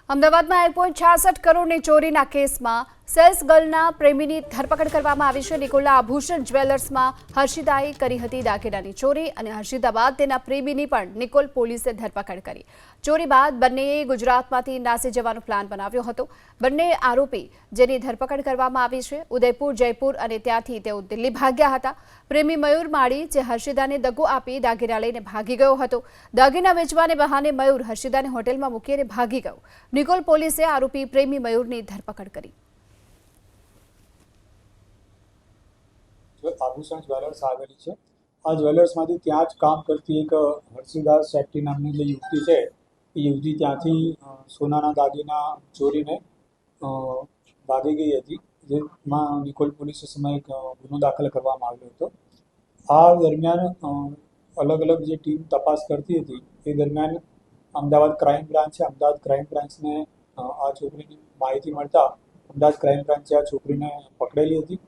અમદાવાદમાં 1.66 કરોડની ચોરીના કેસમાં સેલ્સ ગર્લના પ્રેમીની ધરપકડ કરવામાં આવી છે। નિકોલના આભૂષણ જ્વેલર્સમાં હર્ષિદાએ કરી હતી દાગીનાની ચોરી અને હર્ષિદા બાદ તેના પ્રેમીની પણ નિકોલ પોલીસે ધરપકડ કરી। ચોરી બાદ બંનેએ ગુજરાતમાંથી નાસી જવાનો પ્લાન બનાવ્યો હતો। બંને આરોપી જેની ધરપકડ કરવામાં આવી છે ઉદયપુર, જયપુર અને ત્યાંથી તેઓ દિલ્હી ભાગ્યા હતા। પ્રેમી મયુર માળી જે હર્ષિદાને દગો આપી દાગીના લઈને ભાગી ગયો હતો। દાગીના વેચવાને બહાને મયુર હર્ષિદાને હોટેલમાં મૂકીને ભાગી ગયો। નિકોલ પોલીસે આરોપી પ્રેમી મયુરની ધરપકડ કરી। આભૂષણ જ્વેલર્સ આવેલી છે। આ જ્વેલર્સમાંથી ત્યાં જ કામ કરતી એક હર્ષિદા શેટ્ટી નામની જે યુવતી છે એ યુવતી ત્યાંથી સોનાના દાગીના ચોરીને ભાગી ગઈ હતી, જેમાં નિકોલ પોલીસ સ્ટેશનમાં એક ગુનો દાખલ કરવામાં આવ્યો હતો। આ દરમિયાન અલગ અલગ જે ટીમ તપાસ કરતી હતી એ દરમિયાન અમદાવાદ ક્રાઇમ બ્રાન્ચ છે, અમદાવાદ ક્રાઇમ બ્રાન્ચને આ છોકરીની માહિતી મળતા અમદાવાદ ક્રાઇમ બ્રાન્ચે આ છોકરીને પકડેલી હતી।